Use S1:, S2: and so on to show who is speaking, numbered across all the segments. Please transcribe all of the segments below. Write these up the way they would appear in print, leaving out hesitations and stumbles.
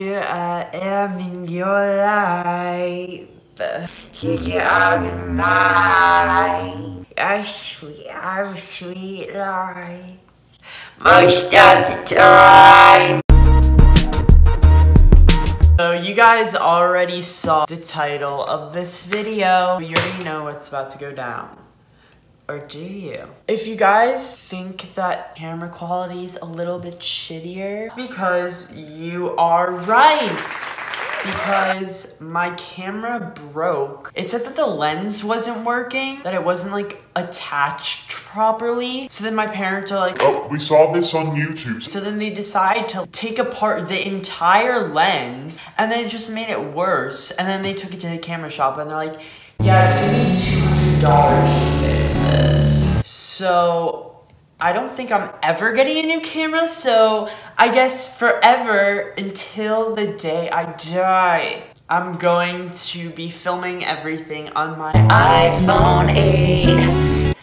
S1: Here I am in your life. Here you are in mine. Our sweet life. Most of the time. So you guys already saw the title of this video. You already know what's about to go down. Or do you? If you guys think that camera quality is a little bit shittier, it's because you are right. Because my camera broke. It said that the lens wasn't working, that it wasn't like attached properly. So then my parents are like,
S2: oh, we saw this on YouTube.
S1: So then they decide to take apart the entire lens, and then it just made it worse. And then they took it to the camera shop and they're like, yeah, it's gonna be $200 to fix this. So I don't think I'm ever getting a new camera, so I guess forever until the day I die, I'm going to be filming everything on my iPhone 8.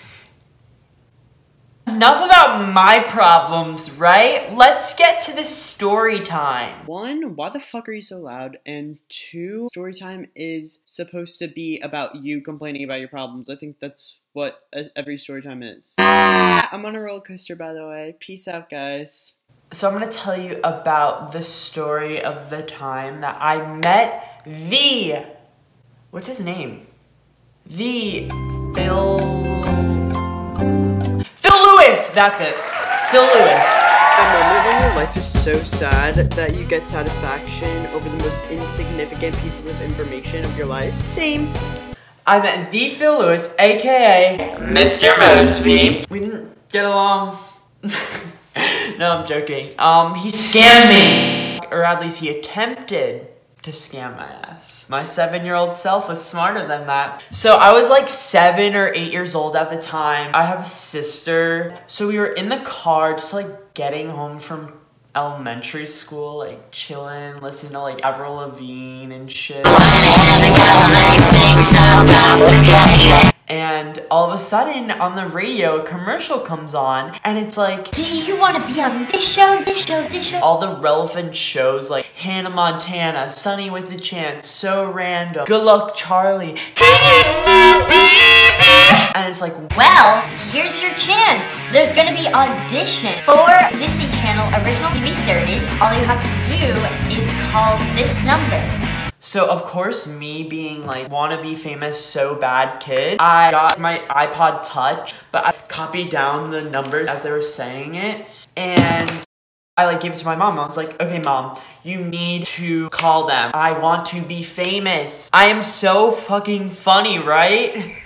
S1: Enough about my problems, right? Let's get to the story time. 1, why the fuck are you so loud? And 2, story time is supposed to be about you complaining about your problems. I think that's what every story time is. I'm on a roller coaster, by the way. Peace out, guys. So I'm gonna tell you about the story of the time that I met the... What's his name? The Phill Lewis! That's it. Phill Lewis. A moment when your life is so sad that you get satisfaction over the most insignificant pieces of information of your life. Same. I met the Phill Lewis, aka Mr. Moseby. We didn't get along. No, I'm joking. He scammed me. Or at least he attempted to scam my ass. My 7-year-old self was smarter than that. So I was like 7 or 8 years old at the time. I have a sister. So we were in the car just like getting home from elementary school, like chilling, listening to like Avril Lavigne and shit. And all of a sudden, on the radio, a commercial comes on, and it's like, do you want to be on this show, this show, this show? All the relevant shows like Hannah Montana, Sunny with a Chance, So Random, Good Luck Charlie. And it's like, well, here's your chance. There's gonna be Audition for Disney Channel original TV series. All you have to do is call this number. So of course, me being like wannabe famous so bad kid, I got my iPod Touch, but I copied down the numbers as they were saying it, and I like gave it to my mom. I was like, okay mom, you need to call them. I want to be famous. I am so fucking funny, right?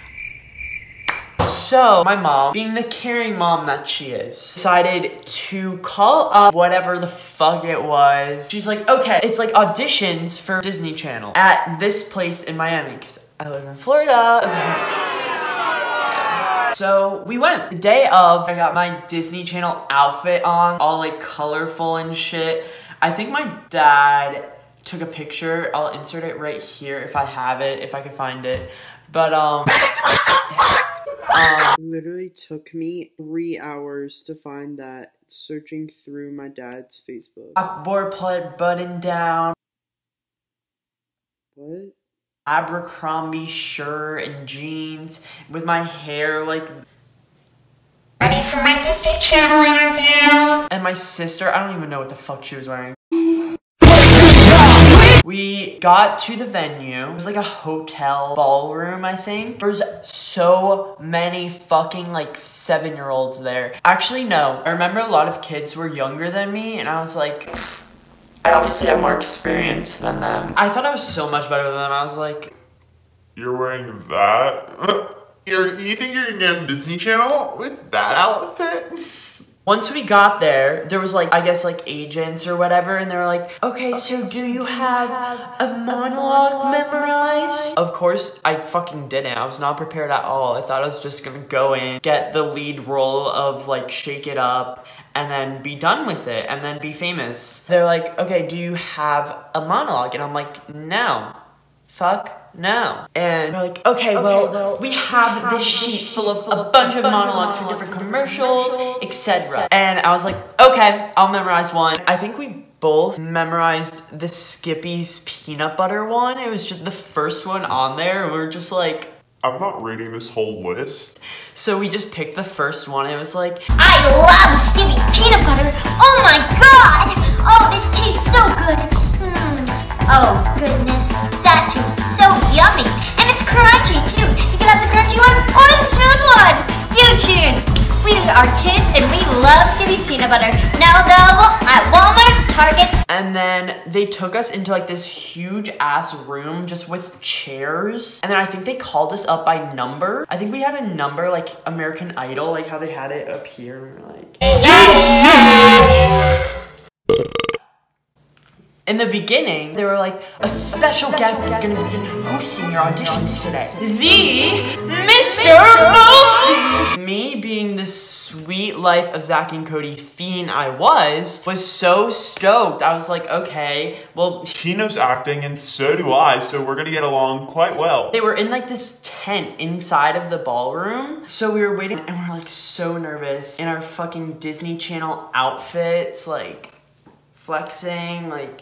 S1: So, my mom, being the caring mom that she is, decided to call up whatever the fuck it was. She's like, okay, it's like auditions for Disney Channel at this place in Miami, because I live in Florida. So, we went. The day of, I got my Disney Channel outfit on, all like colorful and shit. I think my dad took a picture. I'll insert it right here if I have it, if I can find it. But, literally took me 3 hours to find that, searching through my dad's Facebook. I wore plaid button down. What? Abercrombie shirt and jeans with my hair like ready for my Disney Channel interview. And my sister, I don't even know what the fuck she was wearing. We got to the venue. It was like a hotel ballroom, I think. There's so many fucking like 7-year-olds there. Actually, no. I remember a lot of kids were younger than me, and I was like, I obviously have more experience than them. I thought I was so much better than them. I was like,
S2: you're wearing that? You think you're gonna get on Disney Channel with that outfit?
S1: Once we got there, there was like, I guess like agents or whatever, and they were like, okay, so do you have a monologue memorized? Of course, I fucking didn't. I was not prepared at all. I thought I was just gonna go in, get the lead role of like Shake It Up, and then be done with it, and then be famous. They're like, okay, do you have a monologue? And I'm like, no. Fuck no. And they're like, okay, well, we have this sheet full of a bunch of monologues for different commercials, etc. And I was like, okay, I'll memorize one. I think we both memorized the Skippy's peanut butter one. It was just the first one on there. And we were just like,
S2: I'm not reading this whole list.
S1: So we just picked the first one. It was like,
S3: I love Skippy's peanut butter. Oh my god. Oh, this tastes so good. Oh goodness, that tastes so yummy. And it's crunchy too. You can have the crunchy one or the smooth one. You choose. We are kids and we love Skippy's peanut butter. Now available at Walmart, Target.
S1: And then they took us into like this huge ass room just with chairs. And then I think they called us up by number. I think we had a number like American Idol, like how they had it up here. And we're like, in the beginning, they were like, a special guest is gonna be hosting your auditions today. The Mr. Moseby! Me being the sweet life of Zack and Cody fiend I was so stoked. I was like, okay, well.
S2: He knows acting and so do I, so we're gonna get along quite well.
S1: They were in like this tent inside of the ballroom. So we were waiting and we're like so nervous in our fucking Disney Channel outfits, like flexing, like.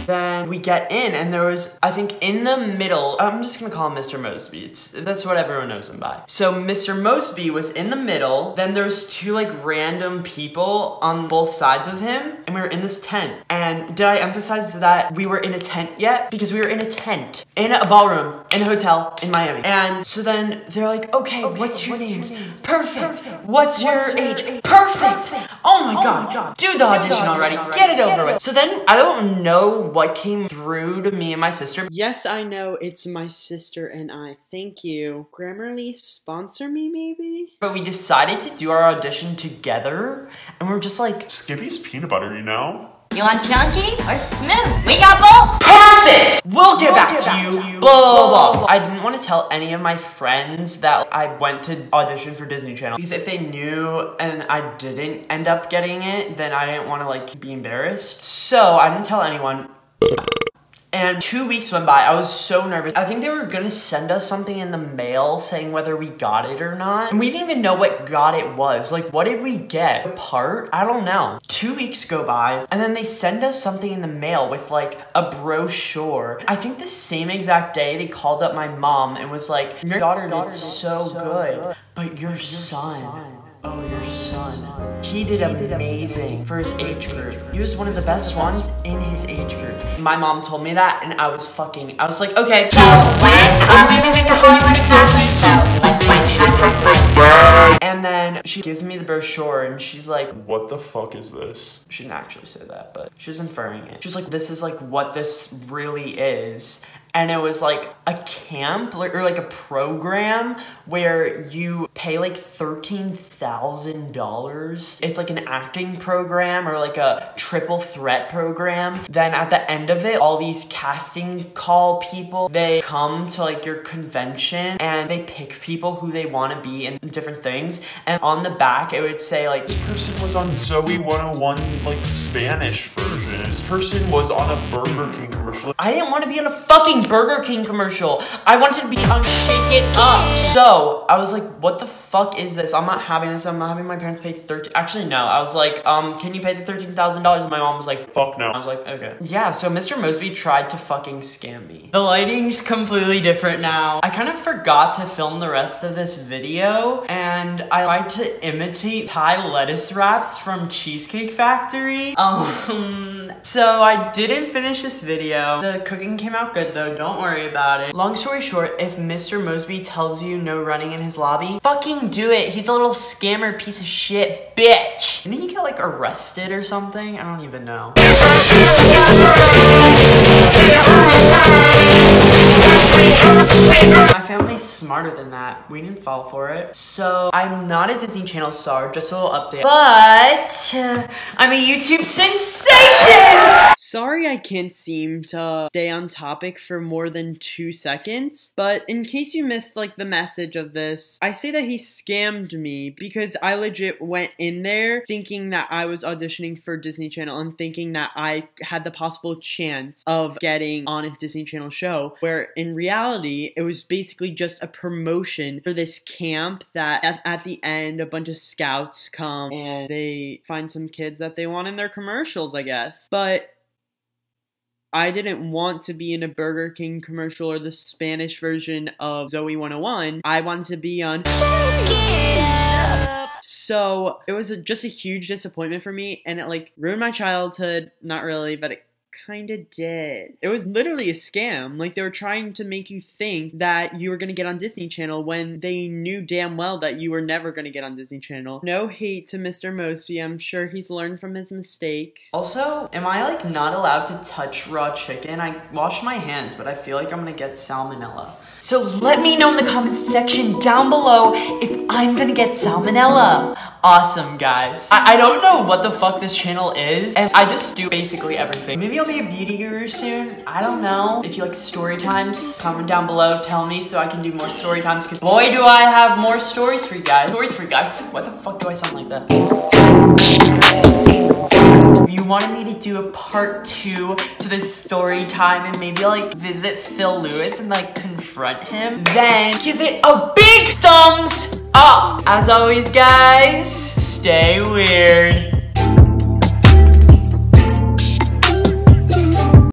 S1: Then we get in and there was, I think in the middle, I'm just gonna call him Mr. Moseby. That's what everyone knows him by. So Mr. Moseby was in the middle, then there's two like random people on both sides of him, and we were in this tent. And did I emphasize that we were in a tent yet? Because we were in a tent, in a ballroom, in a hotel in Miami. And so then they're like, okay, what's your names? Perfect. What's your age? Perfect. Oh my God, do the audition already, get it over with. So then I don't know what came through to me and my sister.
S4: Yes, I know, it's my sister and I. Thank you. Grammarly sponsor me, maybe?
S1: But we decided to do our audition together, and we're just like,
S2: Skippy's peanut butter, you know?
S3: You want chunky or smooth? We got both.
S1: perfect! We'll get back to you, blah, blah, blah. I didn't want to tell any of my friends that I went to audition for Disney Channel, because if they knew and I didn't end up getting it, then I didn't want to like be embarrassed. So I didn't tell anyone. And 2 weeks went by. I was so nervous. I think they were gonna send us something in the mail saying whether we got it or not. And we didn't even know what got it was. Like, what did we get? A part? I don't know. 2 weeks go by, and then they send us something in the mail with like a brochure. I think the same exact day they called up my mom and was like, your daughter did so good, but your son. Oh, your son. He did amazing for his age group. He was one of the best ones in his age group. My mom told me that, and I was like, okay. And then she gives me the brochure, and she's like,
S2: what the fuck is this?
S1: She didn't actually say that, but she was inferring it. She was like, this is like what this really is. And it was like a camp or like a program where you pay like $13,000. It's like an acting program or like a triple threat program. Then at the end of it, all these casting call people, they come to like your convention and they pick people who they want to be in different things. And on the back, it would say like,
S2: this person was on Zoe 101 like Spanish version. This person was on a Burger King commercial.
S1: I didn't want to be on a fucking Burger King commercial. I wanted to be on Shake It Up. So I was like, what the fuck is this? I'm not having this. I'm not having my parents pay actually, no. I was like, can you pay the $13,000? And my mom was like,
S2: fuck no.
S1: I was like, okay. Yeah, so Mr. Moseby tried to fucking scam me. The lighting's completely different now. I kind of forgot to film the rest of this video, and I tried to imitate Thai lettuce wraps from Cheesecake Factory. So I didn't finish this video. The cooking came out good though, don't worry about it. Long story short, if Mr. Moseby tells you no running in his lobby, fucking do it. He's a little scammer piece of shit bitch. Didn't he get like arrested or something? I don't even know. My family's smarter than that. We didn't fall for it. So I'm not a Disney Channel star, just a little update. But I'm a YouTube sensation!
S4: Sorry I can't seem to stay on topic for more than 2 seconds, but in case you missed like the message of this, I say that he scammed me because I legit went in there thinking that I was auditioning for Disney Channel and thinking that I had the possible chance of getting on a Disney Channel show, where in reality, it was basically just a promotion for this camp that at the end, a bunch of scouts come and they find some kids that they want in their commercials, I guess. But I didn't want to be in a Burger King commercial or the Spanish version of Zoe 101. I wanted to be on So it was just a huge disappointment for me, and it like ruined my childhood. Not really, but it kind of did. It was literally a scam. Like, they were trying to make you think that you were going to get on Disney Channel when they knew damn well that you were never going to get on Disney Channel. No hate to Mr. Moseby. I'm sure he's learned from his mistakes.
S1: Also, am I like not allowed to touch raw chicken? I washed my hands, but I feel like I'm gonna get salmonella. So let me know in the comments section down below if I'm gonna get salmonella. Awesome, guys. I don't know what the fuck this channel is, and I just do basically everything. Maybe I'll be a beauty guru soon. I don't know. If you like story times, comment down below, tell me so I can do more story times, because boy do I have more stories for you guys. Stories for you guys. Why the fuck do I sound like that? You wanted me to do a part 2 to this story time and maybe like visit Phill Lewis and like confront him, then give it a big thumbs up. As always, guys, stay weird.